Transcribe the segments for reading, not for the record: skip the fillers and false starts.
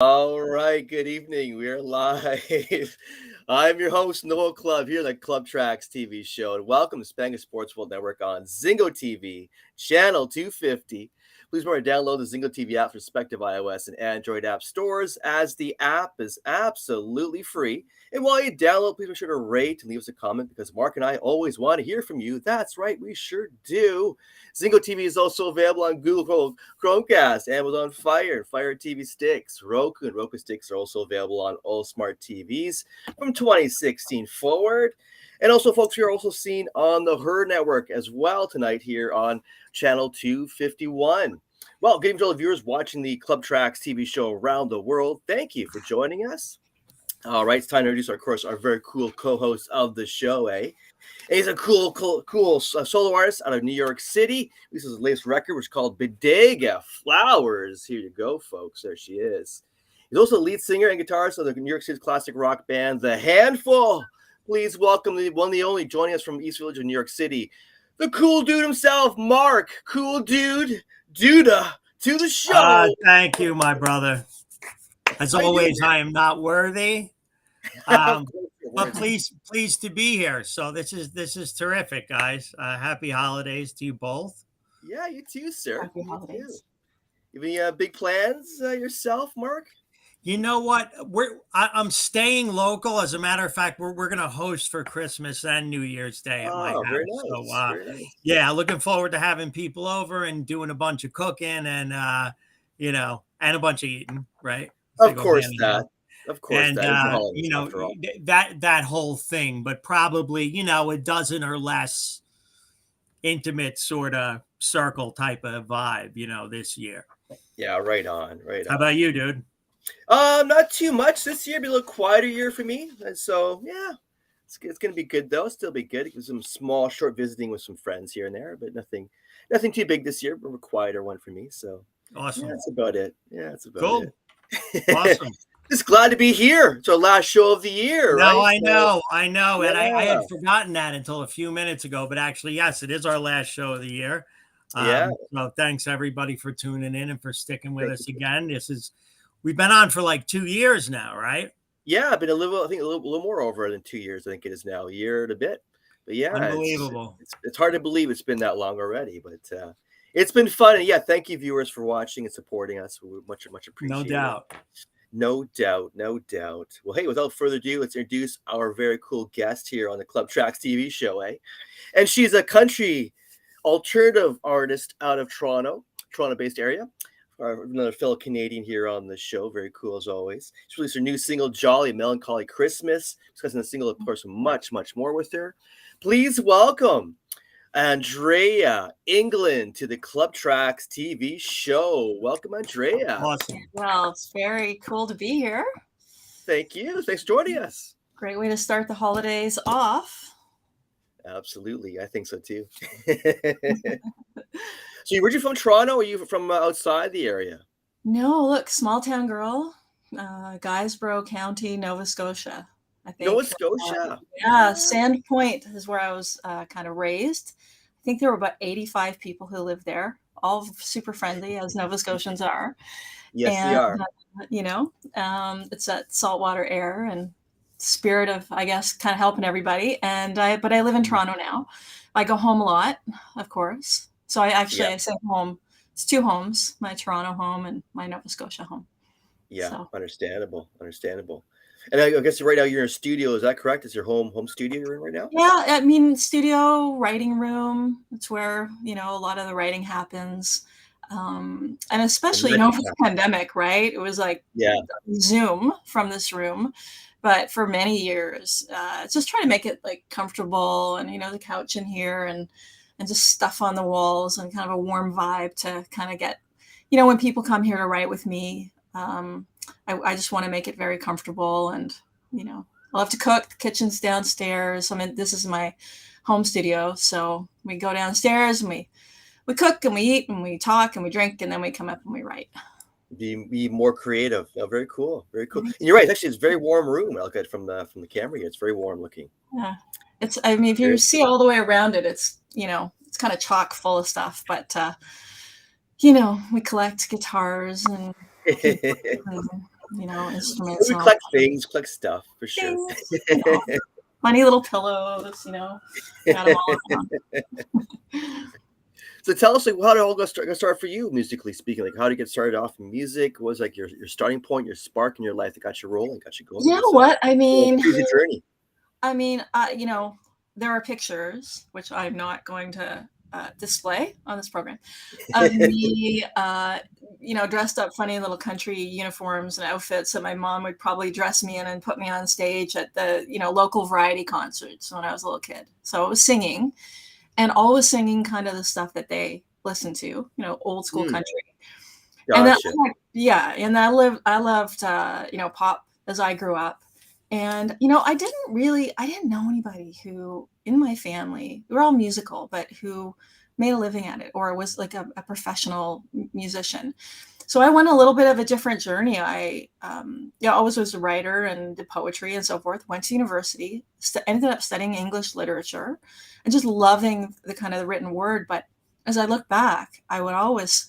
All right, good evening. We are live. I'm your host, Noel Clubb, here on the Clubb Tracks TV show. And welcome to Spanish Sports World Network on Zingo TV, channel 250. Please remember to download the Zingo TV app for respective iOS and Android app stores, as the app is absolutely free. And while you download, please make sure to rate and leave us a comment because Mark and I always want to hear from you. That's right, we sure do. Zingo TV is also available on Google Chromecast, Amazon Fire, Fire TV sticks, Roku, and Roku sticks are also available on all smart TVs from 2016 forward. And also, folks, we are also seen on the H.E.R network as well tonight here on channel 251. Well, good evening to all the viewers watching the Clubb Tracks TV show around the world. Thank you for joining us. All right, it's time to introduce, of course, our very cool co-host of the show, And he's a cool solo artist out of New York City. This is his latest record, which is called Bodega Flowers. Here you go, folks. There she is. He's also the lead singer and guitarist of the New York City classic rock band, The Handful. Please welcome the one and the only, joining us from East Village of New York City, the cool dude himself, Mark. Cool dude, Duda, to the show. Thank you, my brother. As always, I am not worthy, but pleased to be here. So this is terrific, guys. Happy holidays to you both. Yeah, you too, sir. Happy holidays. You have any big plans yourself, Mark? You know what? I'm staying local. As a matter of fact, we're going to host for Christmas and New Year's Day at my house. Very nice. So, very nice. Yeah, looking forward to having people over and doing a bunch of cooking and and a bunch of eating. Right? Of course, that. And that whole thing, but probably a dozen or less intimate sort of circle type of vibe, this year. Yeah, right on. How about you, dude? Not too much this year. Be a little quieter year for me, and so yeah, it's gonna be good though. Still be good. Some small, short visiting with some friends here and there, but nothing too big this year. But a quieter one for me. So awesome. Yeah, that's about it. Yeah, that's about cool. it. Awesome. Just glad to be here. It's our last show of the year. No, right? I know. And I had forgotten that until a few minutes ago, but actually, yes, it is our last show of the year. Yeah. So thanks everybody for tuning in and for sticking with us again. We've been on for like 2 years now, right? Yeah, I've been a little more over than 2 years. I think it is now, a year and a bit. But yeah, unbelievable. It's hard to believe it's been that long already, but it's been fun. And yeah, thank you viewers for watching and supporting us. We much appreciate No doubt. No doubt. Well, hey, without further ado, let's introduce our very cool guest here on the Clubb Tracks TV show, And she's a country alternative artist out of Toronto-based area. Another fellow Canadian here on the show. Very cool as always. She released her new single, Jolly Melancholy Christmas. Discussing the single, of course, much more with her. Please welcome Andrea England to the Clubb Tracks TV show. Welcome, Andrea. Awesome. Well, it's very cool to be here. Thank you. Thanks for joining us. Great way to start the holidays off. Absolutely. I think so too. So were you from Toronto or are you from outside the area? No, look, small town girl, Guysborough County, Nova Scotia. I think. Nova Scotia. Yeah, Sandpoint is where I was kind of raised. I think there were about 85 people who lived there, all super friendly, as Nova Scotians are. Yes, they are. It's that saltwater air and spirit of, I guess, kind of helping everybody. But I live in Toronto now. I go home a lot, of course. So I say home. It's 2 homes, my Toronto home and my Nova Scotia home. Yeah, so. Understandable. And I guess right now you're in a studio. Is that correct? Is your home studio you're in right now? Yeah, I mean, studio, writing room. It's where, a lot of the writing happens. And especially, for the pandemic, right? It was like Zoom from this room. But for many years, just trying to make it like comfortable and, the couch in here and just stuff on the walls and kind of a warm vibe to kind of get, when people come here to write with me, I just want to make it very comfortable and, I love to cook. The kitchen's downstairs. This is my home studio. So we go downstairs and we cook and we eat and we talk and we drink and then we come up and we write. Be more creative. Oh, very cool. And you're right. Actually, it's a very warm room. I look at it from the camera here. It's very warm looking. Yeah. If you see all the way around it, it's, it's kind of chock full of stuff, but, we collect guitars and instruments. We collect things, collect stuff for sure. Things, funny little pillows, got them all around. So tell us, like, how did it all start for you, musically speaking? Like, how did you get started off in music? What was like your starting point, your spark in your life that got you rolling, got you going? You know what? I mean, crazy journey. There are pictures, which I'm not going to display on this program, of me, dressed up funny little country uniforms and outfits that my mom would probably dress me in and put me on stage at the, local variety concerts when I was a little kid. So I was singing, and always singing kind of the stuff that they listened to, old school country. Gotcha. And I loved pop as I grew up. And, I didn't know anybody who in my family, we were all musical, but who made a living at it or was like a professional musician. So I went a little bit of a different journey. I always was a writer and did poetry and so forth, went to university, ended up studying English literature and just loving the kind of the written word. But as I look back, I would always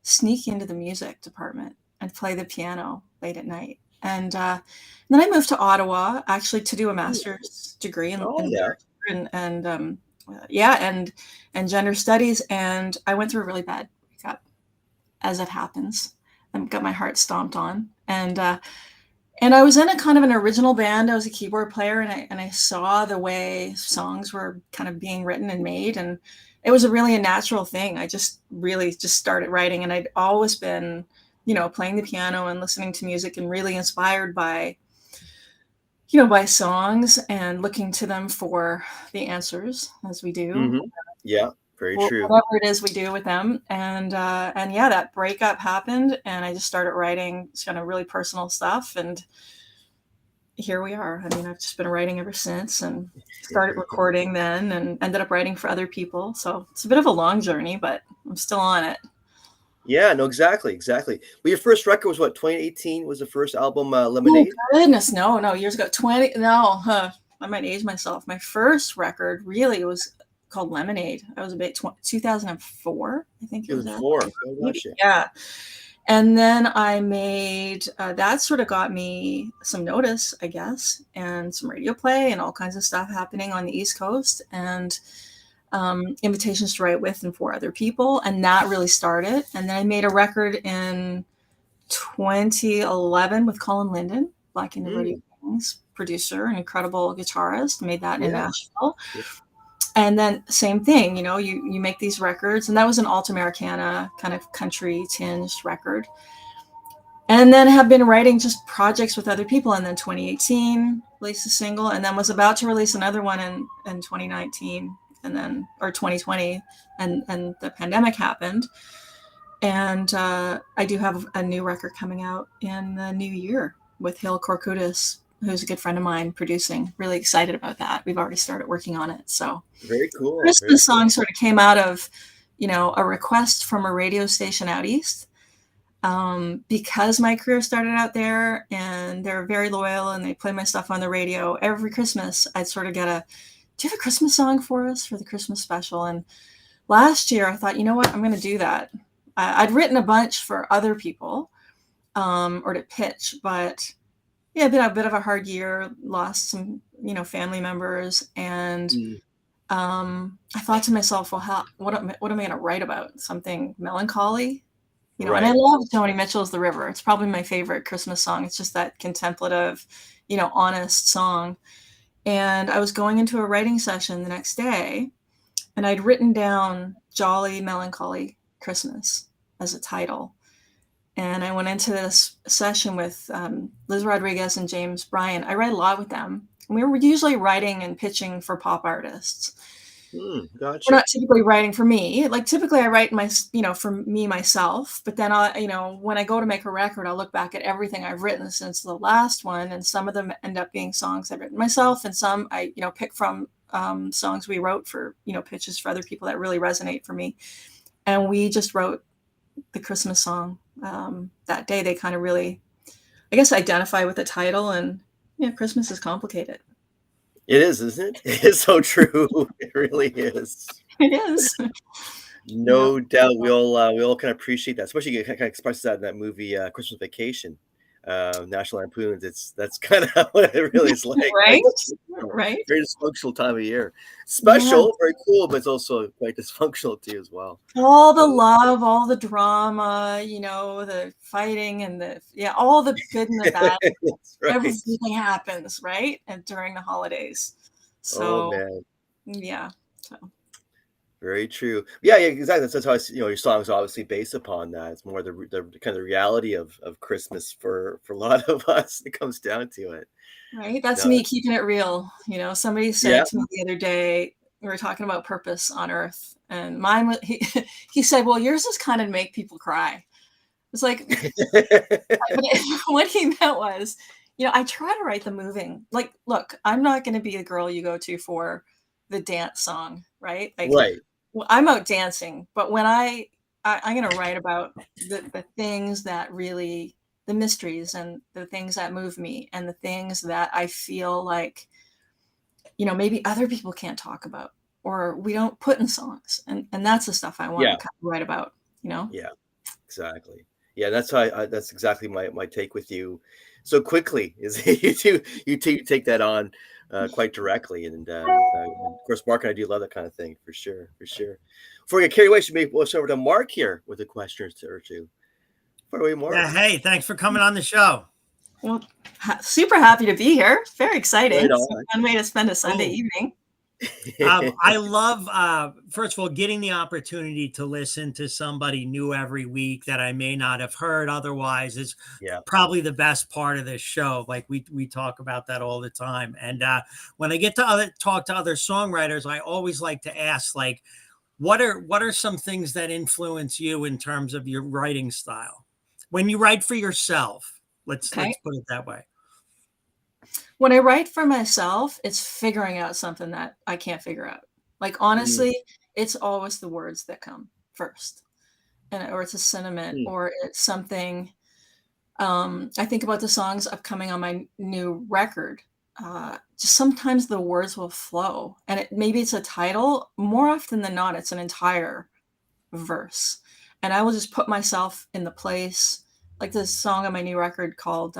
sneak into the music department and play the piano late at night. And then I moved to Ottawa actually to do a master's degree in literature and gender studies. And I went through a really bad breakup, as it happens. I got my heart stomped on. And I was in a kind of an original band. I was a keyboard player, and I saw the way songs were kind of being written and made. And it was really a natural thing. I just really just started writing, and I'd always been, playing the piano and listening to music and really inspired by songs and looking to them for the answers, as we do. Mm-hmm. Yeah, very true. Whatever it is we do with them. And that breakup happened, and I just started writing kind of really personal stuff. And here we are. I mean, I've just been writing ever since, and started recording then and ended up writing for other people. So it's a bit of a long journey, but I'm still on it. Yeah, no, exactly. Well, your first record was what, 2018 was the first album, Lemonade? Oh, goodness, no, years ago. I might age myself. My first record really was called Lemonade. I was about 2004, I think it was. 2004. Oh, gosh, yeah. And then I made, that sort of got me some notice, I guess, and some radio play and all kinds of stuff happening on the East Coast, and invitations to write with and for other people. And that really started. And then I made a record in 2011 with Colin Linden, Black and the Radio Kings producer, an incredible guitarist, made that in Nashville. Yeah. And then same thing, you make these records, and that was an alt-Americana kind of country tinged record. And then have been writing just projects with other people. And then 2018 released a single, and then was about to release another one in 2019 or 2020, and the pandemic happened. And I do have a new record coming out in the new year with H.E.R, who's a good friend of mine, producing. Really excited about that. We've already started working on it. So very cool. Christmas song sort of came out of, a request from a radio station out east. Because my career started out there, and they're very loyal, and they play my stuff on the radio every Christmas. I'd sort of get do you have a Christmas song for us for the Christmas special? And last year I thought, you know what, I'm going to do that. I'd written a bunch for other people, or to pitch, but yeah, it's been a bit of a hard year, lost some, family members. And I thought to myself, well, what am I going to write about? Something melancholy? Right. And I love Joni Mitchell's The River. It's probably my favorite Christmas song. It's just that contemplative, honest song. And I was going into a writing session the next day, and I'd written down Jolly Melancholy Christmas as a title. And I went into this session with Liz Rodriguez and James Bryan. I write a lot with them. And we were usually writing and pitching for pop artists. Gotcha. We're not typically writing for me. Like typically I write for me myself, but then when I go to make a record, I'll look back at everything I've written since the last one. And some of them end up being songs I've written myself. And some I, pick from songs we wrote for, pitches for other people that really resonate for me. And we just wrote the Christmas song that day. They kind of really, I guess, identify with the title, and Christmas is complicated. It is, isn't it? It's so true. It really is. It is. No doubt. We all kind of appreciate that, especially you kind of express that in that movie, Christmas Vacation. National Lampoons. That's kind of what it really is like. Right? Right. Very dysfunctional time of year. Yeah. Special, very cool, but it's also quite dysfunctional too as well. All the love, all the drama, the fighting and all the good and the bad. Right. Everything happens, right? And during the holidays. Oh So, man. yeah. So. Very true. Yeah, exactly. That's how your song's obviously based upon that. It's more the kind of reality of Christmas for a lot of us. It comes down to it. Right. That's me keeping it real. Somebody said to me the other day, we were talking about purpose on earth, and mine, he said, well, yours is kind of make people cry. It's like, what he meant was, I try to write the moving, like, look, I'm not going to be a girl you go to for the dance song, right? Like, right. Well, I'm out dancing, but when I'm going to write about the things that really, the mysteries and the things that move me and the things that I feel like, maybe other people can't talk about or we don't put in songs. And that's the stuff I want to kind of write about, Yeah, exactly. Yeah, that's how that's exactly my take with you. So quickly is you take that on quite directly, and of course, Mark and I do love that kind of thing for sure, for sure. Before we get carried away, should maybe we'll over to Mark here with a question or two. Far away, Mark. Yeah, hey, thanks for coming on the show. Well, super happy to be here. Very exciting. Right It's a fun way to spend a Sunday evening. I love, first of all, getting the opportunity to listen to somebody new every week that I may not have heard otherwise is probably the best part of this show. Like we talk about that all the time. And when I get to talk to other songwriters, I always like to ask, like, what are some things that influence you in terms of your writing style when you write for yourself? Let's put it that way. When I write for myself, it's figuring out something that I can't figure out. Like, honestly, it's always the words that come first, or it's a sentiment, or it's something. I think about the songs upcoming on my new record. Just sometimes the words will flow, and maybe it's a title. More often than not, it's an entire verse, and I will just put myself in the place. Like this song on my new record called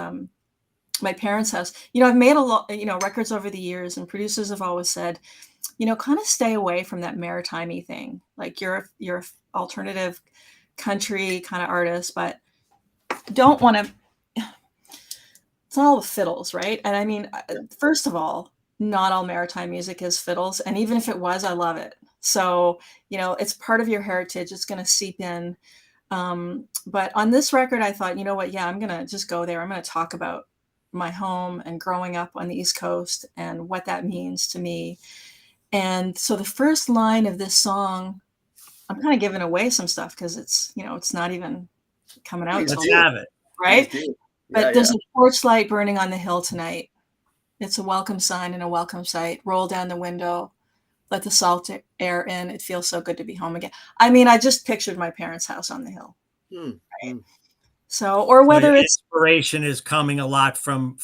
My Parents' House. I've made a lot, records over the years, and producers have always said, kind of stay away from that maritime-y thing. Like you're alternative country kind of artist, but don't want to. It's not all the fiddles, right? And I mean, first of all, not all maritime music is fiddles, and even if it was, I love it. So it's part of your heritage. It's going to seep in. But on this record, I thought, you know what? Yeah, I'm going to just go there. I'm going to talk about my home and growing up on the East Coast and what that means to me. And so the first line of this song, I'm kind of giving away some stuff because it's, it's not even coming out. Let's have it. Right? But there's a porch light burning on the hill tonight. It's a welcome sign and a welcome sight. Roll down the window. Let the salt air in. It feels so good to be home again. I mean, I just pictured my parents' house on the hill. Right? So, or whether it's inspiration is coming a lot from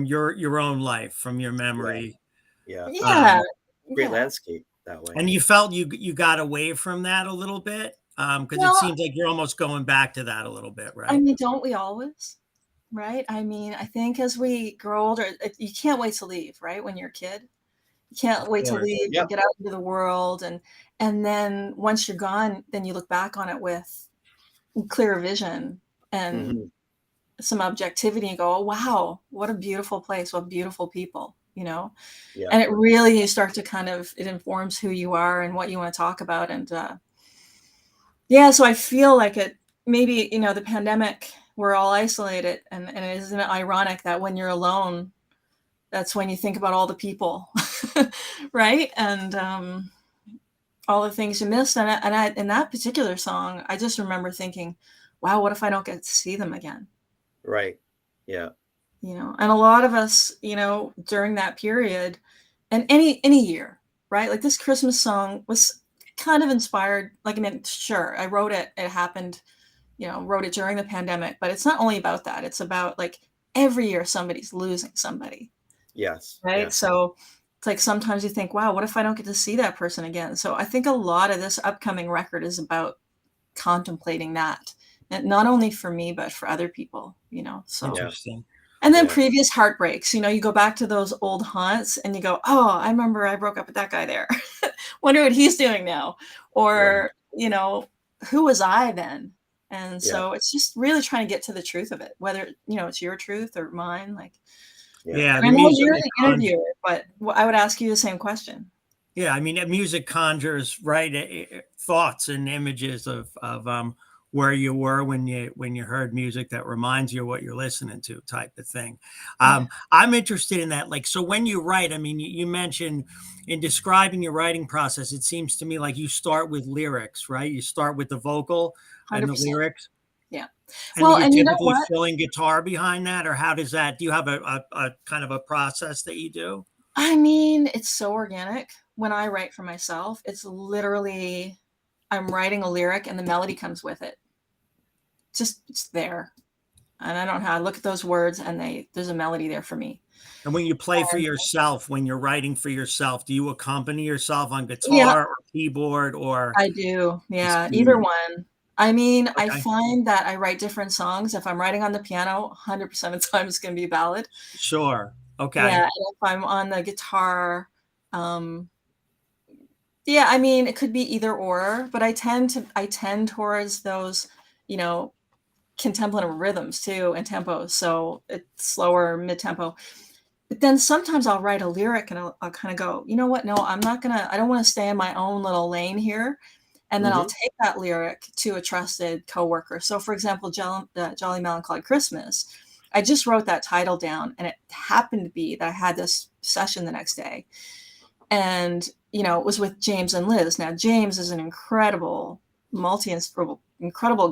your own life, from your memory. Yeah. Great landscape that way. And you felt you got away from that a little bit because it seems like you're almost going back to that a little bit, right? I mean, don't we always? Right? I mean, I think as we grow older, you can't wait to leave, right? When you're a kid, you can't wait to leave and get out into the world, and then once you're gone, then you look back on it with clearer vision and some objectivity and go, oh, wow, what a beautiful place, what beautiful people, and it really, you start to it informs who you are and what you want to talk about. And so I feel like it maybe, the pandemic, we're all isolated, and isn't it ironic that when you're alone, that's when you think about all the people, right? And all the things you missed. And I, in that particular song, I just remember thinking, wow, what if I don't get to see them again? Right. Yeah. And a lot of us, during that period, and any year, right? Like this Christmas song was kind of inspired. Like, I mean, sure, I wrote it. It happened, wrote it during the pandemic, but it's not only about that. It's about like every year somebody's losing somebody. Yes. Right. Yeah. So it's like sometimes you think, wow, what if I don't get to see that person again? So I think a lot of this upcoming record is about contemplating that and not only for me, but for other people, so. Interesting. And then previous heartbreaks, you go back to those old haunts and you go, oh, I remember I broke up with that guy there. Wonder what he's doing now. Or, who was I then? And so it's just really trying to get to the truth of it, whether, it's your truth or mine. Like, yeah, I know you're the interviewer, but I would ask you the same question. Yeah, I mean, music conjures thoughts and images of where you were when you heard music that reminds you of what you're listening to, type of thing. I'm interested in that. Like, so when you write, I mean, you mentioned in describing your writing process, it seems to me like you start with lyrics, right? You start with the vocal 100%. And the lyrics. Yeah. And you're typically filling guitar behind that, or how does that? Do you have a kind of a process that you do? I mean, it's so organic. When I write for myself, it's literally I'm writing a lyric and the melody comes with it. It's there. And I don't know how I look at those words and there's a melody there for me. And when you play for yourself, when you're writing for yourself, do you accompany yourself on guitar or keyboard or? I do. Yeah. Either one. I mean, I find that I write different songs. If I'm writing on the piano, 100% of the time it's going to be ballad. Sure. Okay. Yeah. And if I'm on the guitar, yeah, I mean, it could be either or, but I tend towards those, contemplative rhythms too and tempos. So it's slower, mid-tempo. But then sometimes I'll write a lyric and I'll kind of go, you know what? No, I don't want to stay in my own little lane here. And then I'll take that lyric to a trusted coworker. So for example, Jolly Melancholy Christmas, I just wrote that title down and it happened to be that I had this session the next day. And, it was with James and Liz. Now, James is an incredible, incredible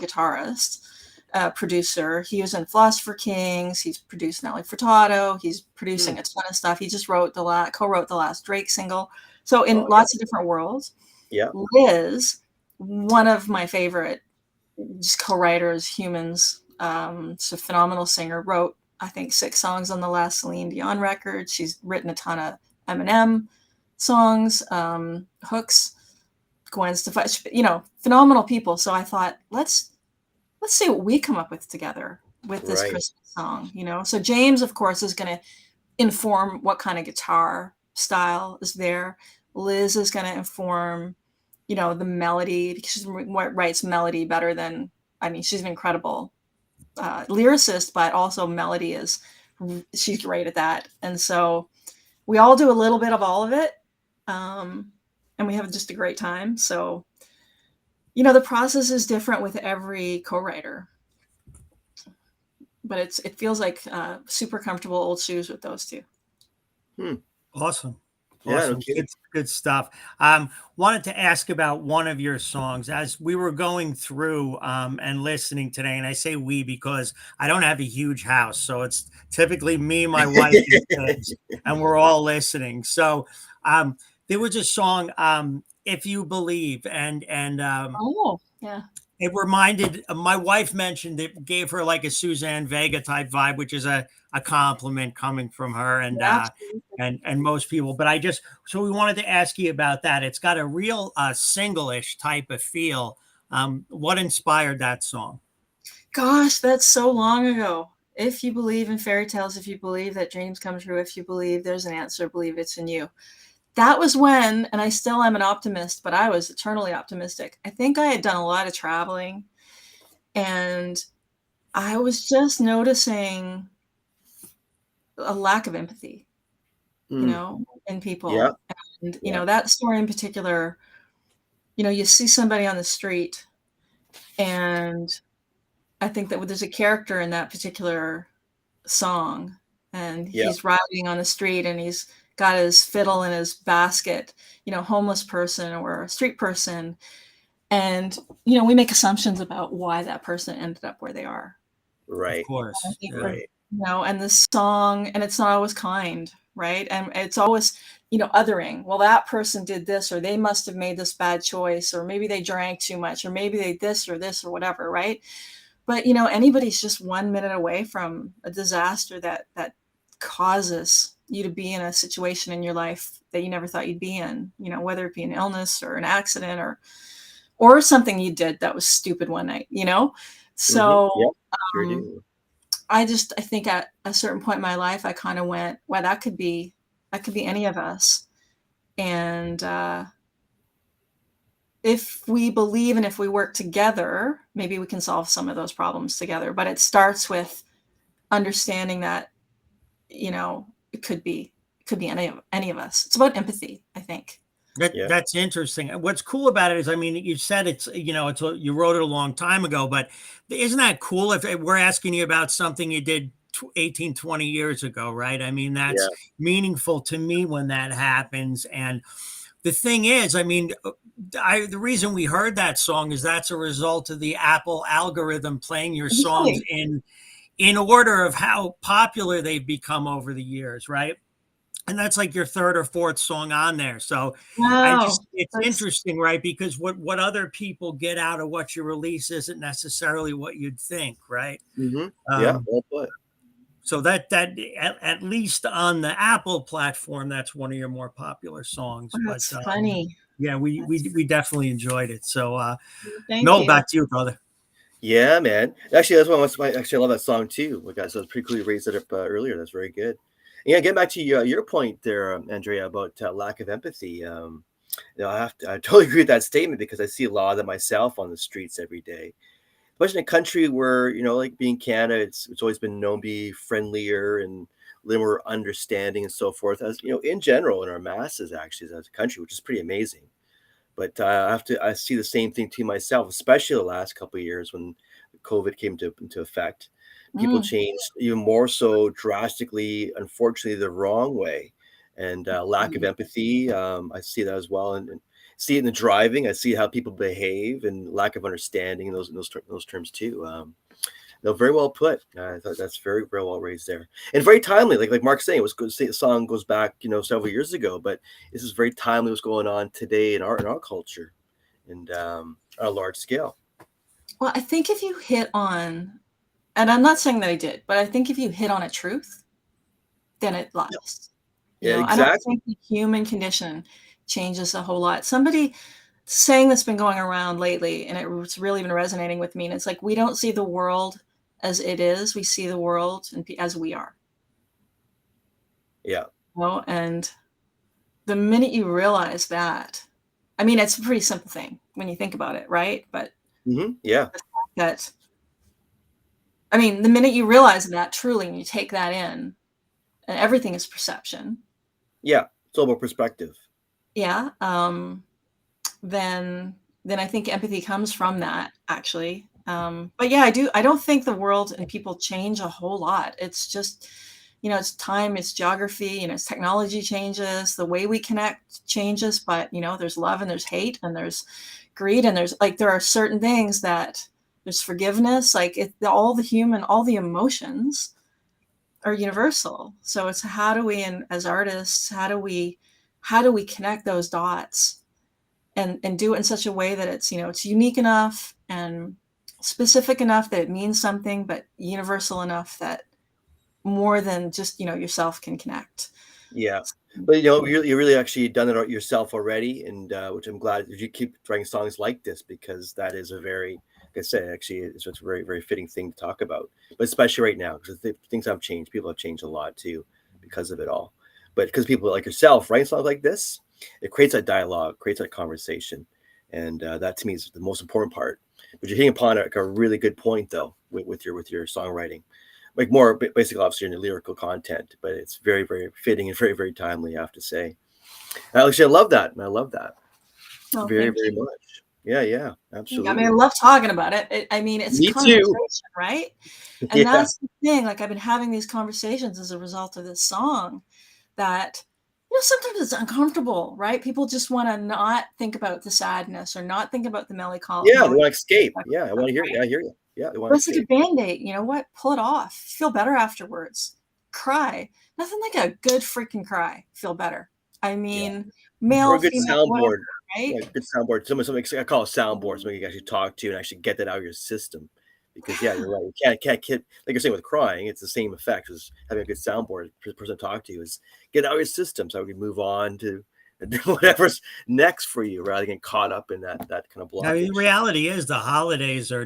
guitarist, producer. He was in Philosopher Kings. He's produced Nelly Furtado. He's producing a ton of stuff. He just co-wrote the last Drake single. So in lots of different worlds. Yeah. Liz, one of my favorite just co-writers, humans, she's a phenomenal singer, wrote, I think, 6 songs on the last Celine Dion record. She's written a ton of Eminem songs, hooks, Gwen Stefani, phenomenal people. So I thought, let's see what we come up with together with this Christmas song, So James, of course, is going to inform what kind of guitar style is there. Liz is going to inform, the melody, because she writes melody better than, she's an incredible lyricist, but also melody she's great at that. And so we all do a little bit of all of it. And we have just a great time. So, the process is different with every co-writer, but it feels like super comfortable old shoes with those two. Awesome. Yeah, good stuff. Wanted to ask about one of your songs as we were going through and listening today. And I say we because I don't have a huge house, so it's typically me, my wife, and kids, and we're all listening. So there was a song, "If You Believe," and oh yeah. It reminded, my wife mentioned it gave her like a Suzanne Vega type vibe, which is a compliment coming from her and most people. But so we wanted to ask you about that. It's got a real single-ish type of feel. What inspired that song? Gosh, that's so long ago. If you believe in fairy tales, if you believe that dreams come true, if you believe there's an answer, believe it's in you. That was when, and I still am an optimist, but I was eternally optimistic. I think I had done a lot of traveling and I was just noticing a lack of empathy, in people. Yeah. And, that story in particular, you see somebody on the street and I think that there's a character in that particular song and he's riding on the street and he's got his fiddle in his basket, homeless person or a street person. And, we make assumptions about why that person ended up where they are. Right. Of course. Right. And the song, and it's not always kind, right? And it's always, othering. Well, that person did this, or they must have made this bad choice, or maybe they drank too much, or maybe they this or whatever, right? But, anybody's just 1 minute away from a disaster that causes you to be in a situation in your life that you never thought you'd be in, whether it be an illness or an accident or something you did that was stupid one night, So Yep, sure do. I think at a certain point in my life, I kind of went, well, that could be any of us. And if we believe and if we work together, maybe we can solve some of those problems together. But it starts with understanding that, it could be any of us. It's about empathy, I think. That's interesting. What's cool about it is, I mean, you said it's, you wrote it a long time ago, but isn't that cool if we're asking you about something you did 18, 20 years ago, right? I mean, that's meaningful to me when that happens. And the thing is, I mean, the reason we heard that song is that's a result of the Apple algorithm playing your songs in order of how popular they've become over the years, right? And that's like your third or fourth song on there. So Wow. it's interesting, right? Because what other people get out of what you release isn't necessarily what you'd think, right? Yeah, well put. So that at least on the Apple platform, that's one of your more popular songs. That's funny. Yeah, we definitely enjoyed it. So thank Noel, you. back to you, brother. Yeah, man. Actually, that's one. Actually, I love that song too. Like, so it's pretty cool you raised it up earlier. That's very good. Yeah, getting back to your point there, Andrea, about lack of empathy. I totally agree with that statement because I see a lot of that myself on the streets every day. Especially in a country where, like being Canada, it's always been known to be friendlier and a little more understanding and so forth. As in general, in our masses, actually, as a country, which is pretty amazing. But I see the same thing to myself, especially the last couple of years when COVID came into effect. People changed even more so drastically, unfortunately, the wrong way, and lack of empathy. I see that as well, and see it in the driving. I see how people behave and lack of understanding in those terms too. No, very well put. I thought that's very, very well raised there, and very timely. Like Mark's saying, it was good. The song goes back, several years ago, but this is very timely. What's going on today in our culture, and on a large scale. Well, I think if you hit on, and I'm not saying that I did, but I think if you hit on a truth, then it lasts. Yeah, I don't exactly. think the human condition changes a whole lot. Somebody saying that's been going around lately, and it's really been resonating with me. And it's like, we don't see the world as it is. We see the world as we are. Yeah. And the minute you realize that, I mean, it's a pretty simple thing when you think about it, right? But Yeah. that, I mean, the minute you realize that truly, and you take that in, and everything is perception. Yeah. It's all about perspective. Yeah. Then I think empathy comes from that, actually. But yeah, I don't think the world and people change a whole lot. It's just, it's time, it's geography, it's technology changes, the way we connect changes, but there's love and there's hate and there's greed and there are certain things that there's forgiveness, all the emotions are universal. So it's how do we, and as artists, how do we connect those dots and do it in such a way that it's, it's unique enough and specific enough that it means something, but universal enough that more than just, yourself can connect. Yeah. But you really actually done it yourself already, and which I'm glad that you keep writing songs like this, because that is a very, like I said, actually it's a very, very fitting thing to talk about, but especially right now because things have changed. People have changed a lot too because of it all. But because people like yourself writing songs like this, it creates that dialogue, creates that conversation, and that to me is the most important part. But you're hitting upon a really good point though with your songwriting. Like more basically obviously in the lyrical content, but it's very, very fitting and very, very timely, I have to say. Actually, I love that. Well, Very, very much. Yeah, absolutely. I mean, I love talking about it. I mean, it's Me too. right? And Yeah. that's the thing. Like, I've been having these conversations as a result of this song that, sometimes it's uncomfortable, right? People just want to not think about the sadness or not think about the melancholy. Yeah, they want to escape. Yeah, I want to hear you. I hear you. Yeah, they want to It's like a escape. Band-Aid, you know what? Pull it off. Feel better afterwards. Cry. Nothing like a good freaking cry. Feel better. I mean, male, Or a good female, whatever, soundboard. right? Yeah, good soundboard. Something I call a soundboard. Something you can actually talk to and actually get that out of your system. Because yeah, you're right. You can't like you're saying with crying, it's the same effect as having a good soundboard. The person to talk to is get out of your system so we can move on to whatever's next for you rather than get caught up in that kind of blockage. I mean, the reality is the holidays are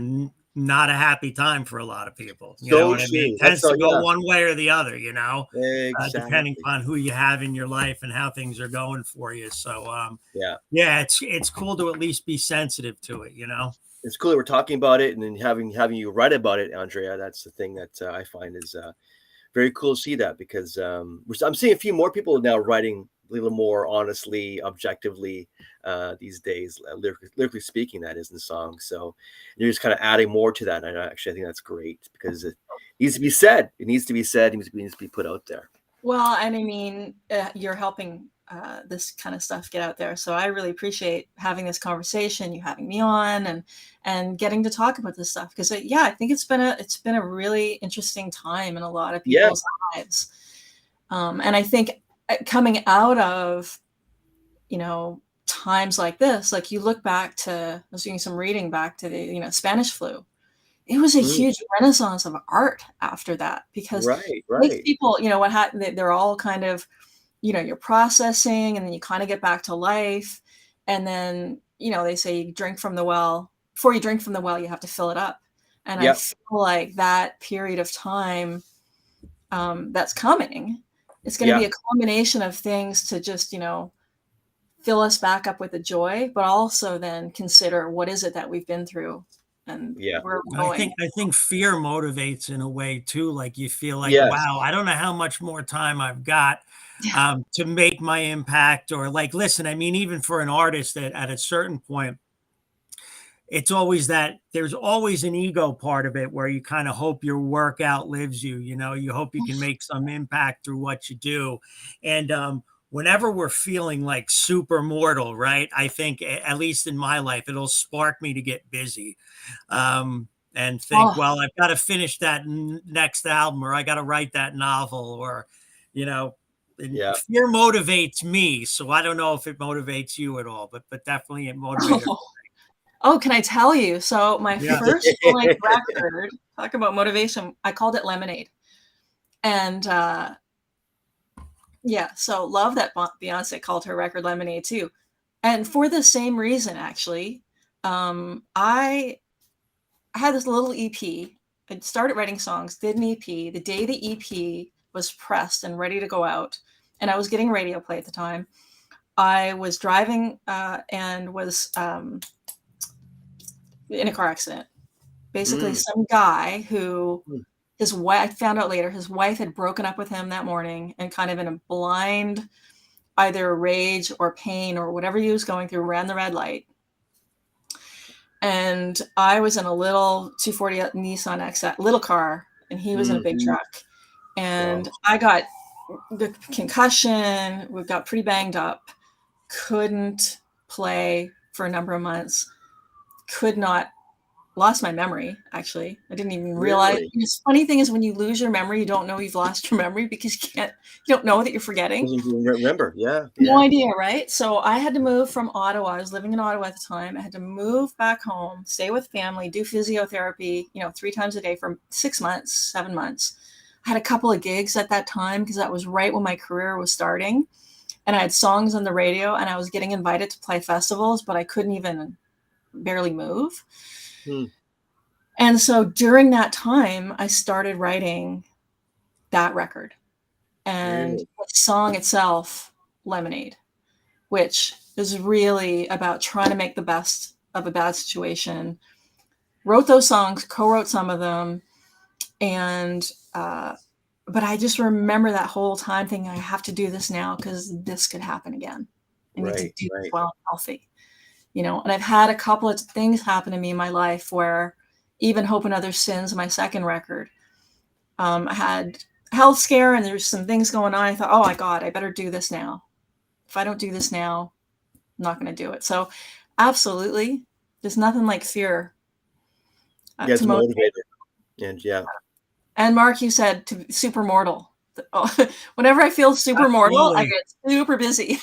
not a happy time for a lot of people. You So know what I mean? true. It tends to go yeah. one way or the other, you know, depending Exactly. on who you have in your life and how things are going for you. So, Yeah. yeah, it's cool to at least be sensitive to it, you know? It's cool that we're talking about it and then having you write about it, Andrea. That's the thing that I find is very cool to see that because I'm seeing a few more people now writing a little more honestly, objectively these days, lyrically speaking, that is in the song. So you're just kind of adding more to that. And I think that's great because it needs to be said. It needs to be said. It needs to be put out there. Well, and I mean, you're helping this kind of stuff get out there. So I really appreciate having this conversation, you having me on, and getting to talk about this stuff because yeah, I think it's been a really interesting time in a lot of people's lives, and I think coming out of times like this, like you look back to, I was doing some reading back to the Spanish flu. It was a huge renaissance of art after that because most people, what happened, they're all kind of, you're processing and then you kind of get back to life. And then, they say you drink from the well. Before you drink from the well, you have to fill it up. And I feel like that period of time that's coming, it's going to be a combination of things to just, fill us back up with the joy, but also then consider what is it that we've been through. And where we're going. I think fear motivates in a way too. Like you feel like, wow, I don't know how much more time I've got to make my impact, or like, listen, I mean, even for an artist that at a certain point, it's always that there's always an ego part of it where you kind of hope your work outlives you, you hope you can make some impact through what you do. And, whenever we're feeling like super mortal, right? I think, at least in my life, it'll spark me to get busy and think, well, I've got to finish that next album, or I got to write that novel, or, fear motivates me. So I don't know if it motivates you at all, but definitely it motivates. Oh, can I tell you? So my first record, talk about motivation, I called it Lemonade. And so love that Beyonce called her record Lemonade too. And for the same reason, actually, I had this little EP. I started writing songs, did an EP. The day the EP was pressed and ready to go out, and I was getting radio play at the time, I was driving and was in a car accident. Basically, some guy who his wife, I found out later, his wife had broken up with him that morning, and kind of in a blind, either rage or pain or whatever he was going through, ran the red light. And I was in a little 240 Nissan XS, little car, and he was in a big truck. And I got the concussion. We got pretty banged up. Couldn't play for a number of months. Lost my memory, actually. I didn't even realize. Really? The funny thing is when you lose your memory, you don't know you've lost your memory because you don't know that you're forgetting. You remember, No idea, right? So I had to move from Ottawa. I was living in Ottawa at the time. I had to move back home, stay with family, do physiotherapy, 3 times a day for 6 months, 7 months. I had a couple of gigs at that time because that was right when my career was starting. And I had songs on the radio and I was getting invited to play festivals, but I couldn't even barely move. And so during that time, I started writing that record. And the song itself, Lemonade, which is really about trying to make the best of a bad situation. Wrote those songs, co-wrote some of them. And, but I just remember that whole time thinking, I have to do this now because this could happen again. I need to do this while I'm healthy. And I've had a couple of things happen to me in my life where even Hope and Other Sins, my second record, I had a health scare and there's some things going on. I thought, oh my God, I better do this now. If I don't do this now, I'm not going to do it. So absolutely, there's nothing like fear to motivate it. And and Mark, you said to super mortal. Whenever I feel super mortal, I get super busy.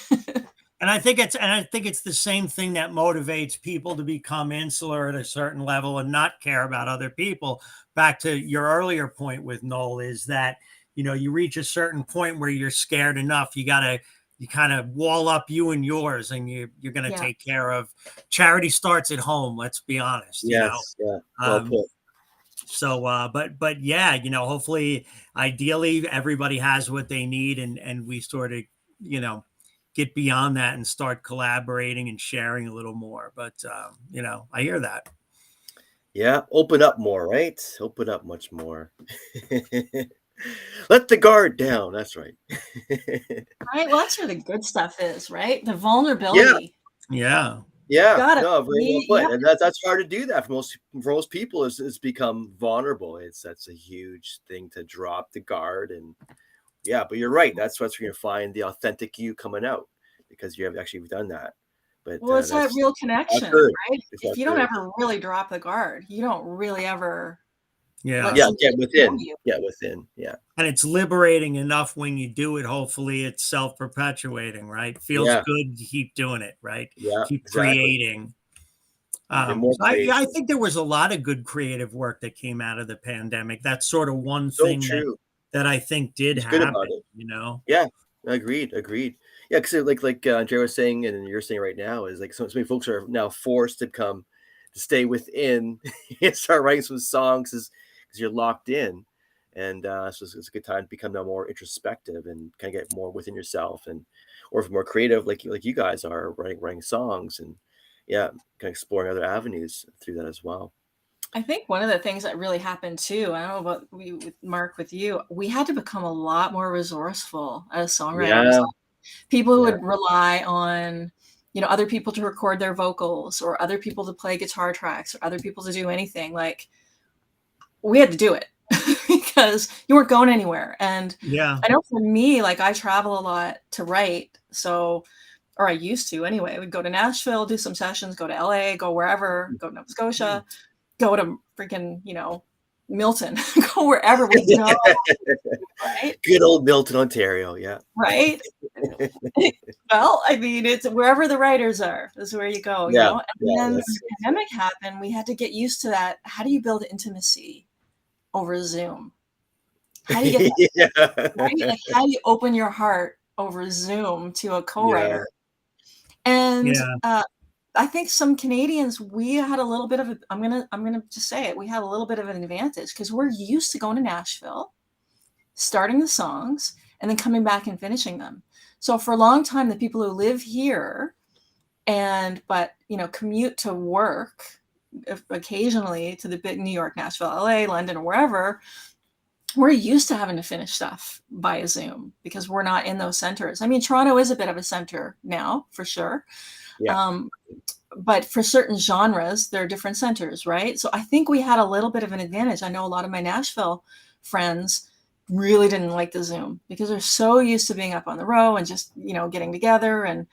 And I think it's the same thing that motivates people to become insular at a certain level and not care about other people. Back to your earlier point with Noel is that, you reach a certain point where you're scared enough. You kind of wall up you and yours, and you're going to take care of. Charity starts at home. Let's be honest. Yes. Yeah. Well put. So, but yeah, hopefully, ideally, everybody has what they need, and we sort of, get beyond that and start collaborating and sharing a little more. But I hear that. Yeah, open up more, right? Open up much more. Let the guard down. That's right. Right. Well, that's where the good stuff is, right? The Yeah, vulnerability. Yeah. yeah. Got it. No, very well You put. have And that's hard to do that for most people is become vulnerable. That's a huge thing to drop the guard and yeah, but you're right. That's what's where you find the authentic you coming out because you have actually done that. But Well, it's that that's real our connection, courage. right? It's our If you don't courage. ever really drop the guard, you don't really ever let Yeah. Yeah, somebody know you. get within. Yeah, And it's liberating enough when you do it. Hopefully, it's self perpetuating, right? Feels yeah, good to keep doing it, right? yeah. Keep Exactly. creating. Even more I creation. think there was a lot of good creative work that came out of the pandemic. That's sort of one So thing that true. that I think did What's good about happen. it? Yeah, agreed. Yeah, because Andrea was saying, and you're saying right now, is like so many folks are now forced to stay within and start writing some songs because you're locked in, and so it's a good time to become now more introspective and kind of get more within yourself, and or if more creative, like you guys are writing songs, and yeah, kind of exploring other avenues through that as well. I think one of the things that really happened too, I don't know about with Mark, with you, we had to become a lot more resourceful as songwriters. Yeah, People yeah, would rely on, other people to record their vocals or other people to play guitar tracks or other people to do anything. Like, we had to do it because you weren't going anywhere. And Yeah. I know for me, like, I travel a lot to write. So, or I used to anyway. We'd go to Nashville, do some sessions, go to LA, go wherever, go to Nova Scotia, go to freaking, Milton, go wherever we'd go, right? good old Milton, Ontario. Yeah, Right? Well, I mean, it's wherever the writers are, is where you go, yeah, And yeah. then when That's the pandemic happened, we had to get used to that. How do you build intimacy over Zoom? How do you get that yeah. right? Like, how do you open your heart over Zoom to a Yeah, co-writer? And Yeah. I think some Canadians, we had a little bit of a, I'm gonna just say it, we had a little bit of an advantage because we're used to going to Nashville, starting the songs, and then coming back and finishing them. So for a long time, the people who live here but commute to work occasionally to the big New York, Nashville, LA, London, or wherever, we're used to having to finish stuff via Zoom because we're not in those centers. I mean, Toronto is a bit of a center now, for sure. yeah. Um, but for certain genres, there are different centers, right? So I think we had a little bit of an advantage. I know a lot of my Nashville friends really didn't like the Zoom because they're so used to being up on the row and just, getting together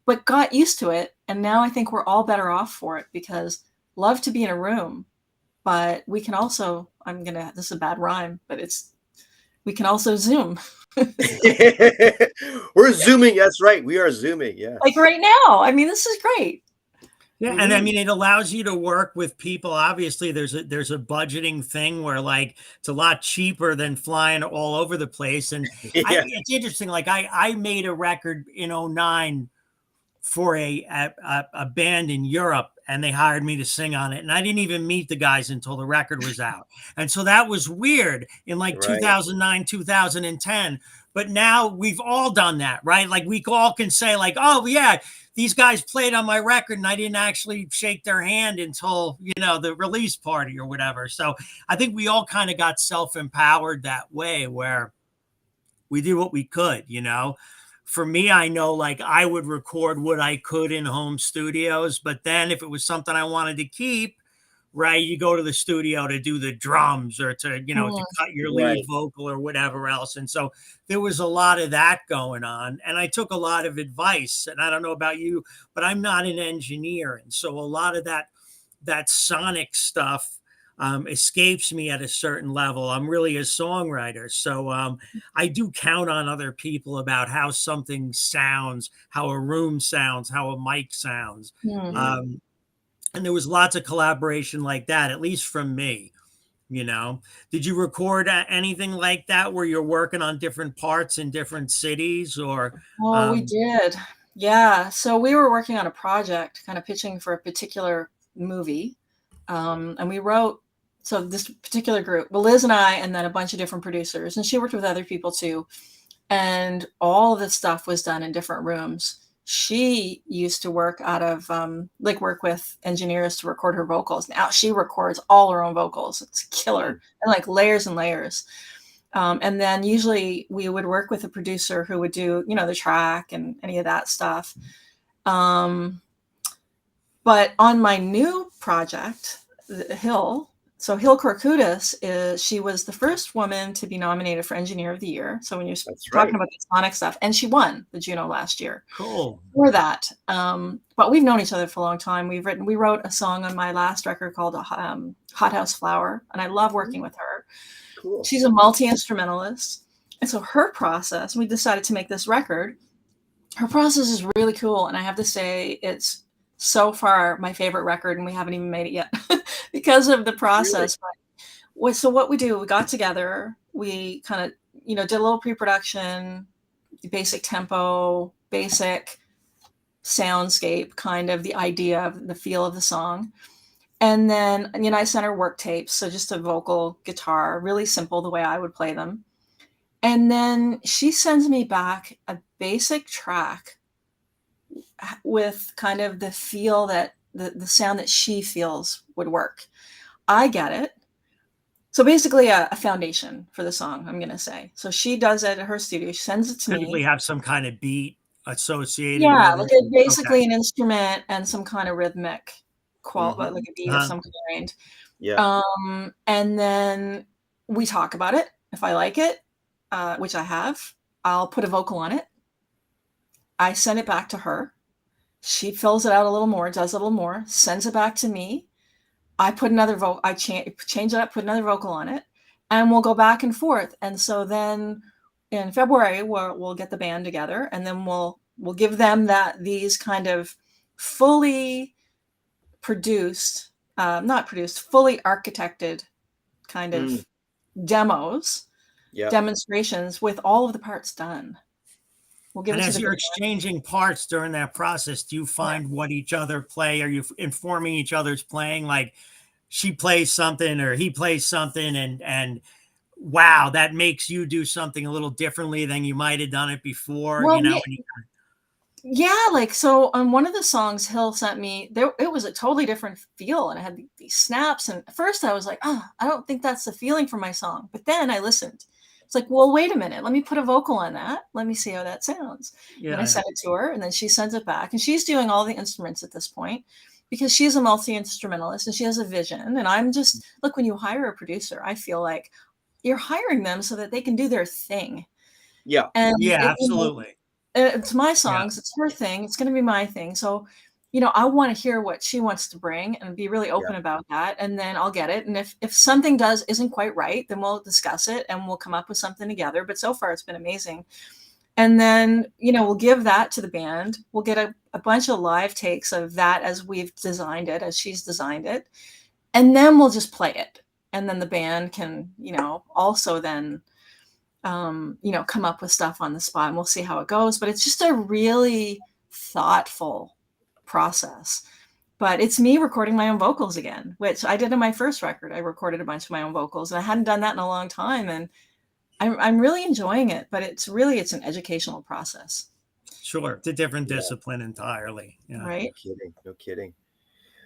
but got used to it. And now I think we're all better off for it because love to be in a room, but we can also, this is a bad rhyme, but we can also Zoom. We're zooming. That's right. We are zooming. Like Yes. right now. I mean, this is great. Yeah, and I Mhm. mean, it allows you to work with people. Obviously, there's a budgeting thing where like it's a lot cheaper than flying all over the place. And Yeah. it's interesting. Like I made a record in '09 for a band in Europe, and they hired me to sing on it. And I didn't even meet the guys until the record was out. And so that was weird in like Right. 2009, 2010. But now we've all done that, right? Like we all can say, like, oh yeah, these guys played on my record and I didn't actually shake their hand until, the release party or whatever. So I think we all kind of got self-empowered that way where we did what we could. For me, I know like I would record what I could in home studios, but then if it was something I wanted to keep, right, you go to the studio to do the drums or to Mm. cut your lead Right. vocal or whatever else. And so there was a lot of that going on. And I took a lot of advice. And I don't know about you, but I'm not an engineer. And so a lot of that sonic stuff escapes me at a certain level. I'm really a songwriter. So I do count on other people about how something sounds, how a room sounds, how a mic sounds. Mm. Mm. Um, and there was lots of collaboration like that, at least from me. Did you record anything like that where you're working on different parts in different cities or Oh, we um did. Yeah. So we were working on a project, kind of pitching for a particular movie. And we wrote so this particular group, well, Liz and I, and then a bunch of different producers, and she worked with other people too. And all of the stuff was done in different rooms. She used to work out of work with engineers to record her vocals. Now she records all her own vocals. It's killer, and like layers and layers. And then usually we would work with a producer who would do, the track and any of that stuff. But on my new project, H.E.R, so H.E.R she was the first woman to be nominated for Engineer of the Year. So when you're talking about the sonic stuff, and she won the Juno last year. Cool. For that. But we've known each other for a long time. We wrote a song on my last record called Hot House Flower, and I love working with her. Cool. She's a multi-instrumentalist. And so her process, we decided to make this record. Her process is really cool. And I have to say, it's so far my favorite record, and we haven't even made it yet because of the process. Really? So what we do, we got together, we kind of, did a little pre-production, basic tempo, basic soundscape, kind of the idea of the feel of the song. And then, I sent her work tapes. So just a vocal, guitar, really simple the way I would play them. And then she sends me back a basic track with kind of the feel that the sound that she feels would work. I get it. So basically a foundation for the song, I'm going to say. So she does it at her studio. She sends it to me. Typically have some kind of beat associated with with it. Basically an instrument and some kind of rhythmic quality, like a beat of some kind. Yeah. And then we talk about it. If I like it, which I have, I'll put a vocal on it. I send it back to her. She fills it out a little more, does a little more, sends it back to me. I put another vocal, I change it up, put another vocal on it, and we'll go back and forth. And so then in February, we'll get the band together, and then we'll give them these kind of fully produced, fully architected kind of demos, demonstrations with all of the parts done. We'll give and it as to you're exchanging parts during that process, do you find what each other play? Are you informing each other's playing? Like she plays something or he plays something and wow, that makes you do something a little differently than you might have done it before, well, Yeah, like so on one of the songs H.E.R sent me, it was a totally different feel, and it had these snaps. And at first I was like, I don't think that's the feeling for my song. But then I listened. It's like, well, wait a minute. Let me put a vocal on that. Let me see how that sounds. And I sent it to her, and then she sends it back. And she's doing all the instruments at this point because she's a multi-instrumentalist and she has a vision. And I'm just, look, when you hire a producer, I feel like you're hiring them so that they can do their thing. Yeah. And absolutely. It's my songs. It's her thing. It's going to be my thing. So, I want to hear what she wants to bring and be really open about that. And then I'll get it. And if something isn't quite right, then we'll discuss it and we'll come up with something together. But so far it's been amazing. And then, we'll give that to the band. We'll get a bunch of live takes of that as we've designed it, as she's designed it. And then we'll just play it. And then the band can, also then come up with stuff on the spot, and we'll see how it goes. But it's just a really thoughtful process. But it's me recording my own vocals again, which I did in my first record. I recorded a bunch of my own vocals, and I hadn't done that in a long time. And I'm really enjoying it, but it's an educational process. Sure. It's a different discipline entirely. Yeah. Right. No kidding.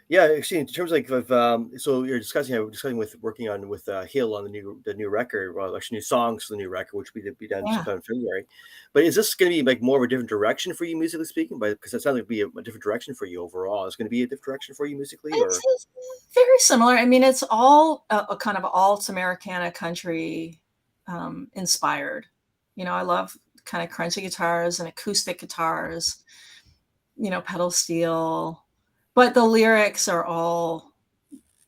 Yeah, actually, in terms so you're discussing with working on with H.E.R on the new record, well, actually new songs for the new record, which will be done sometime in February. But is this going to be like more of a different direction for you musically speaking? Because it sounds like it'd be a different direction for you overall. Is it going to be a different direction for you musically, or it's very similar? I mean, it's all a kind of alt Americana country inspired. I love kind of crunchy guitars and acoustic guitars. Pedal steel. But the lyrics are all,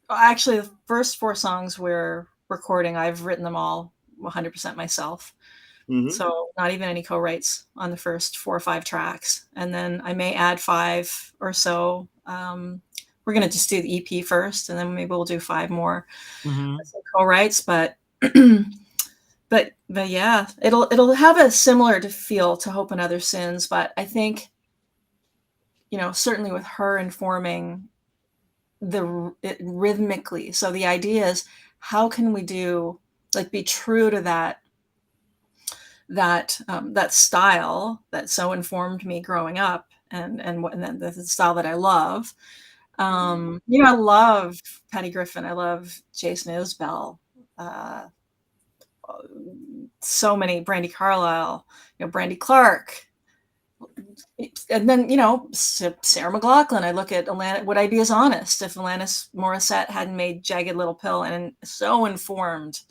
actually, the first 4 songs we're recording, I've written them all 100% myself. Mm-hmm. So not even any co-writes on the first 4 or 5 tracks. And then I may add 5 or so. We're going to just do the EP first, and then maybe we'll do 5 more co-writes. But but yeah, it'll have a similar feel to Hope and Other Sins. But I think, certainly with her informing it rhythmically. So the idea is, how can we be true to that style that so informed me growing up, and then the style that I love. I love Patty Griffin. I love Jason Isbell. So many, Brandy Carlisle, Brandy Clark. And then, Sarah McLachlan. I look at Would I Be As Honest if Alanis Morissette hadn't made Jagged Little Pill, and so informed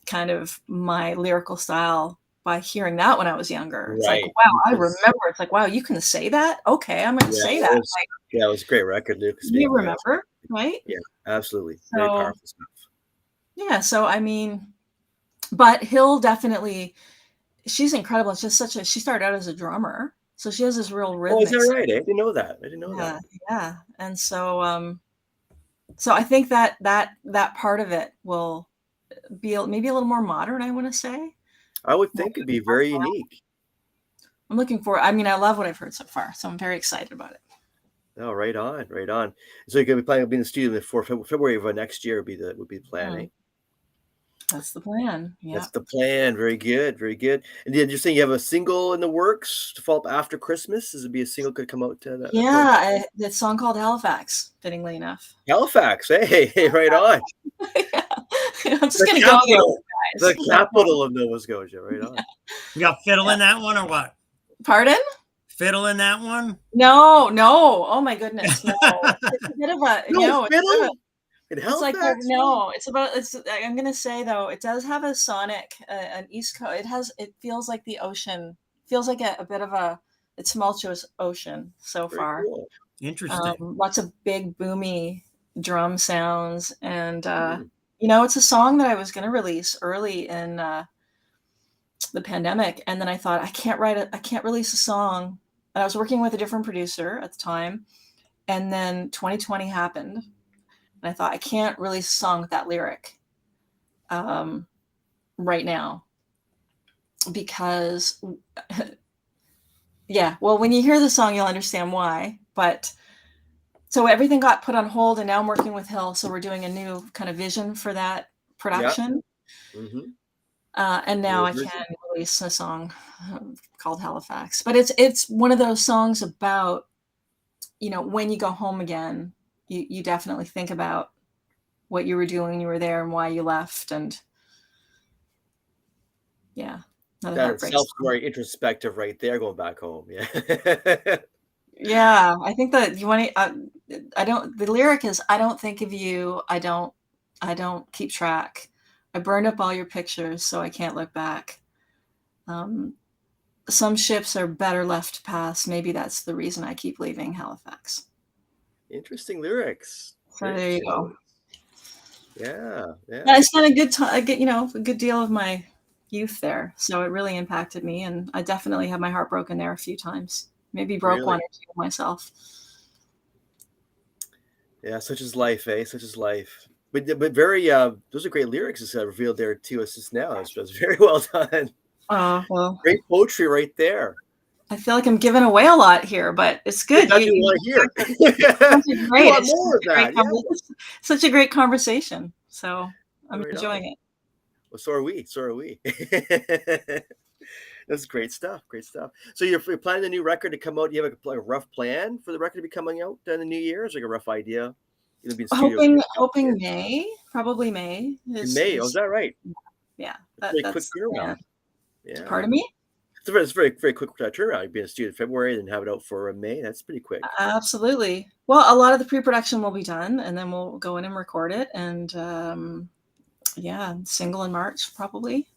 kind of my lyrical style by hearing that when I was younger. It's like, wow, I remember. It's like, wow, you can say that? Okay, I'm going to say that. It was a great record, Luke. You remember, right? Yeah, absolutely. Very powerful stuff. Yeah, so I mean, but Hill definitely, she's incredible. It's just she started out as a drummer, so she has this real rhythm. Oh, is that right? I didn't know that. Yeah. And so, so I think that part of it will be maybe a little more modern, I want to say. I would think it'd be very unique. I'm looking for. I mean, I love what I've heard so far, so I'm very excited about it. Oh, right on. So you're gonna be planning to be in the studio before February of next year. Would be the plan, eh? That's the plan. Yeah, that's the plan. Very good. And then you're saying you have a single in the works to follow up after Christmas. Is it be a single could come out to that? Yeah, that song called Halifax. Fittingly enough. Halifax. Hey, right on. Yeah. I'm just gonna go there, the capital of Nova Scotia. Right on. You got fiddle in that one or what? Pardon? Fiddle in that one? No. Oh my goodness, no. It's a bit of a fiddle. It's like I'm gonna say though, it does have a sonic, an East Coast. It feels like the ocean. Feels like a bit of a tumultuous ocean so far. Cool. Interesting. Lots of big boomy drum sounds, and it's a song that I was gonna release early in the pandemic, and then I thought I can't release a song. And I was working with a different producer at the time, and then 2020 happened. And I thought, I can't release a song with that lyric right now, because, well, when you hear the song, you'll understand why. But so everything got put on hold, and now I'm working with Hill. So we're doing a new kind of vision for that production. Yep. Mm-hmm. And now I can release a song called Halifax. But it's one of those songs about, when you go home again, you definitely think about what you were doing when you were there and why you left. And that sounds very introspective right there, going back home. Yeah. Yeah, I think that you want to, the lyric is, I don't think of you. I don't keep track. I burned up all your pictures, so I can't look back. Some ships are better left to pass. Maybe that's the reason I keep leaving Halifax. Interesting lyrics. So there you go. Yeah. I spent a good deal of my youth there, so it really impacted me, and I definitely had my heart broken there a few times. Maybe broke one or two myself. Yeah, such is life, eh? Such is life. But very those are great lyrics as revealed there to us just now. It was very well done. Oh, well. Great poetry right there. I feel like I'm giving away a lot here, but it's good. That's what you want to hear. Great. You want more of that. Such a great conversation. So I'm enjoying it. Well, so are we. That's great stuff. So you're planning the new record to come out. You have a rough plan for the record to be coming out in the new year? Is like a rough idea? Hoping May, probably May. May, is that right? Yeah. That's a quick turnaround. Yeah. Pardon me? It's very, very quick turnaround. You'd be in a studio in February and have it out for May. That's pretty quick. Absolutely. Well, a lot of the pre-production will be done, and then we'll go in and record it. And single in March, probably.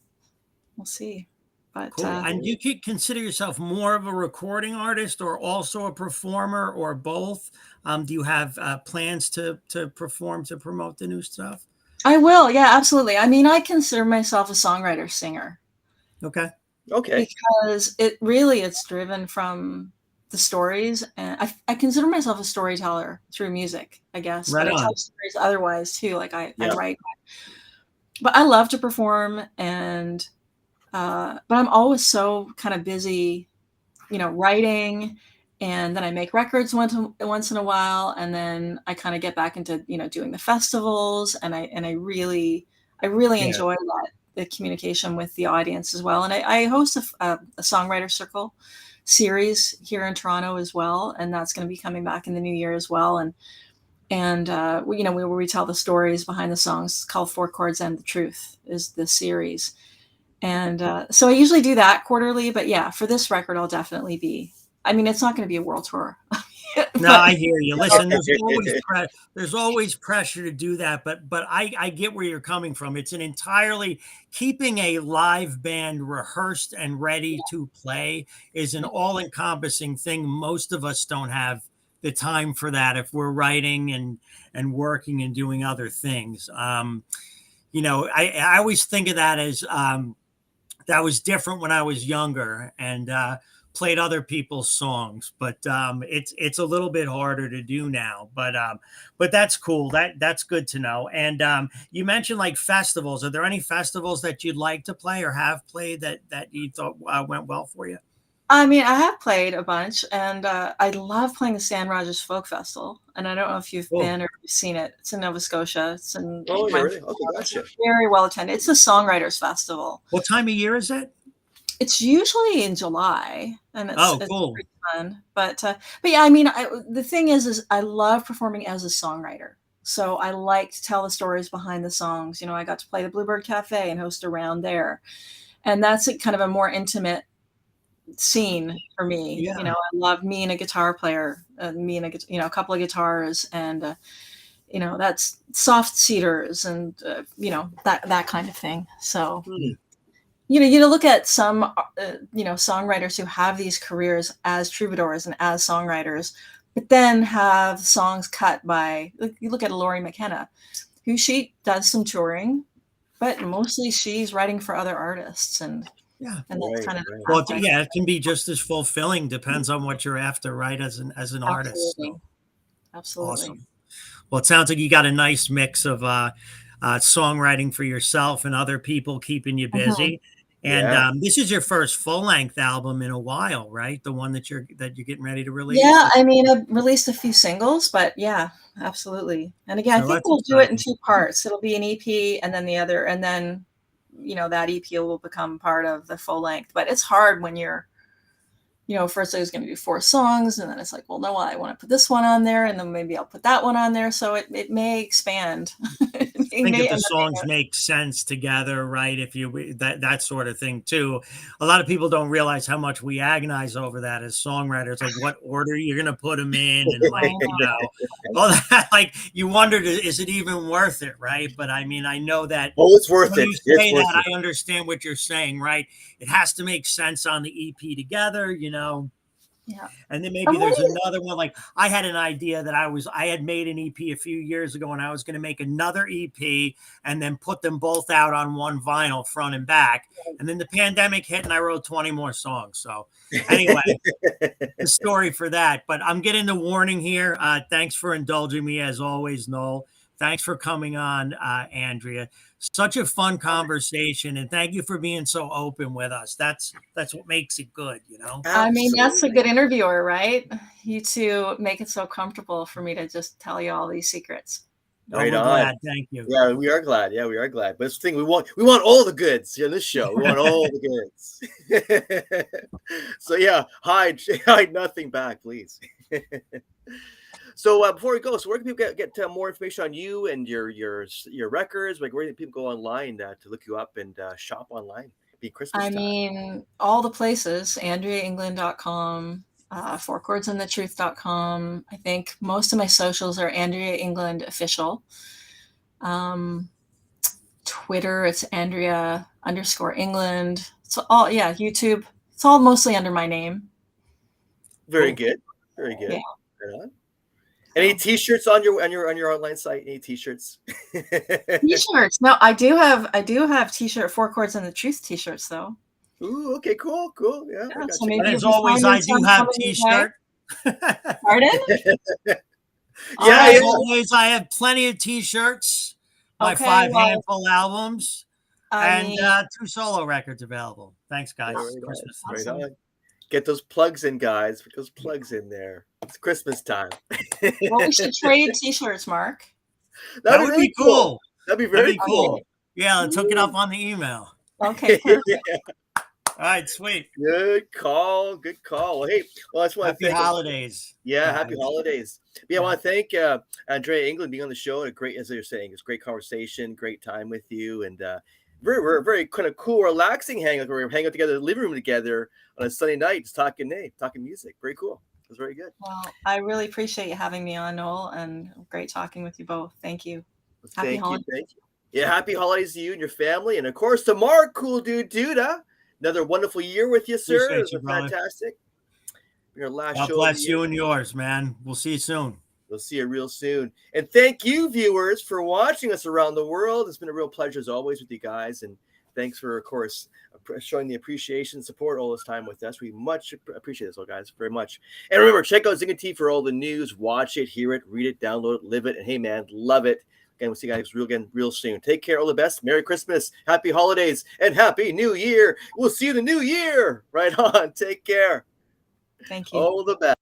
We'll see. But, cool. And you could consider yourself more of a recording artist or also a performer or both? Do you have plans to perform, to promote the new stuff? I will. Yeah, absolutely. I mean, I consider myself a songwriter, singer. Okay. Because it's driven from the stories, and I consider myself a storyteller through music, I guess. Right. But I tell stories otherwise too. Like I write, but I love to perform, and but I'm always so kind of busy, writing and then I make records once in a while, and then I kind of get back into doing the festivals, and I really enjoy that, the communication with the audience as well. And I host a songwriter circle series here in Toronto as well, and that's going to be coming back in the new year as well. And where we tell the stories behind the songs. It's called Four Chords and the Truth is the series. And so I usually do that quarterly, but yeah, for this record, I'll definitely be. I mean, it's not going to be a world tour. No, I hear you. Listen, there's always pressure to do that, but I get where you're coming from. It's an entirely keeping a live band rehearsed and ready to play is an all-encompassing thing. Most of us don't have the time for that if we're writing and working and doing other things. I always think of that as that was different when I was younger and played other people's songs, but it's a little bit harder to do now. But that's cool. That's good to know. And you mentioned like festivals. Are there any festivals that you'd like to play or have played that you thought went well for you? I mean, I have played a bunch, and I love playing the San Rogers Folk Festival. And I don't know if you've been or you've seen it. It's in Nova Scotia. It's in really? Okay, gotcha. Very well attended. It's a songwriters festival. What time of year is it? It's usually in July, and it's cool. pretty fun. But yeah, I mean, the thing is I love performing as a songwriter. So I like to tell the stories behind the songs. I got to play the Bluebird Cafe and host around there, and that's kind of a more intimate scene for me. Yeah. I love me and a guitar player, me and a couple of guitars, and that's soft cedars and that kind of thing. So. You look at some, songwriters who have these careers as troubadours and as songwriters, but then have songs cut by, you look at Laurie McKenna, who she does some touring, but mostly she's writing for other artists. And that's kind of well, yeah, it can be just as fulfilling. Depends on what you're after, right? As an artist. So. Absolutely. Awesome. Well, it sounds like you got a nice mix of songwriting for yourself and other people keeping you busy. And this is your first full-length album in a while, right? The one that you're getting ready to release. Yeah, I mean, I've released a few singles, but yeah, absolutely. And again, I think we'll do it in two parts. It'll be an EP, and then the other, and then that EP will become part of the full length. But it's hard when you're, first I was going to do 4 songs, and then it's like, well, no, I want to put this one on there, and then maybe I'll put that one on there. So it may expand. I think if the songs make sense together, right? If you that sort of thing too. A lot of people don't realize how much we agonize over that as songwriters, like what order you're going to put them in, and like all that. Like you wondered, is it even worth it, right? But I mean, I know that. Oh, it's worth it. You say that, I understand what you're saying, right? It has to make sense on the EP together, Yeah. And then maybe there's another one. Like I had an idea that I had made an EP a few years ago, and I was going to make another EP and then put them both out on one vinyl, front and back. And then the pandemic hit, and I wrote 20 more songs. So anyway, the story for that. But I'm getting the warning here. Thanks for indulging me as always, Noel. Thanks for coming on, Andrea. Such a fun conversation, and thank you for being so open with us. That's what makes it good, I mean, that's a good interviewer, right? You two make it so comfortable for me to just tell you all these secrets. Right on. Glad. Thank you. Yeah, we are glad. Yeah, we are glad. But it's the thing, we want all the goods in this show. We want all the goods. So yeah, hide nothing back, please. So before we go, where can people get more information on you and your records? Like where can people go online to look you up and shop online? Be Christmas time. Mean, all the places, AndreaEngland.com, fourchordsandthetruth.com. I think most of my socials are Andrea England official. Twitter, it's Andrea_England. It's all, YouTube. It's all mostly under my name. Very good. Very good. Yeah. Right on. Any T-shirts on your online site? Any T-shirts? T-shirts? No, I do have T-shirt 4 Chords and the Truth T-shirts though. Ooh, okay, cool. Yeah. So and as always, I do have T-shirt. Pardon? Yeah, as always, I have plenty of T-shirts. My 5 handful albums and 2 solo records available. Thanks, guys. Christmas. Awesome. Get those plugs in, guys. Put those plugs in there. It's Christmas time. Well, we should trade T-shirts, Mark. That That'd be would really be cool. That'd be That'd very be cool. Yeah, let's hook it up on the email. Okay, perfect. All right, sweet. Good call. Good call. Well, hey, well, I just want to Happy thank holidays. Yeah, guys. happy holidays. Yeah, I want to thank Andrea England being on the show. A great, as you're saying, it's great conversation, great time with you, and very kind of cool, relaxing hangout. We're hanging out together in the living room together on a Sunday night, just talking music. Very cool. It was very good. Well, I really appreciate you having me on, Noel, and great talking with you both. Thank you. Happy holidays. Thank you. Yeah, happy holidays to you and your family, and of course to Mark, cool dude, Duda. Another wonderful year with you, sir. Appreciate It was you, brother. fantastic. Your last God show. bless you and yours, man. We'll see you soon. We'll see you real soon. And thank you, viewers, for watching us around the world. It's been a real pleasure as always with you guys. And thanks for, of course, showing the appreciation and support all this time with us. We much appreciate this, all guys, very much. And remember, check out Zynga TV for all the news. Watch it, hear it, read it, download it, live it. And hey, man, love it. Again, we'll see you guys real soon. Take care. All the best. Merry Christmas. Happy holidays. And Happy New Year. We'll see you in the new year. Right on. Take care. Thank you. All the best.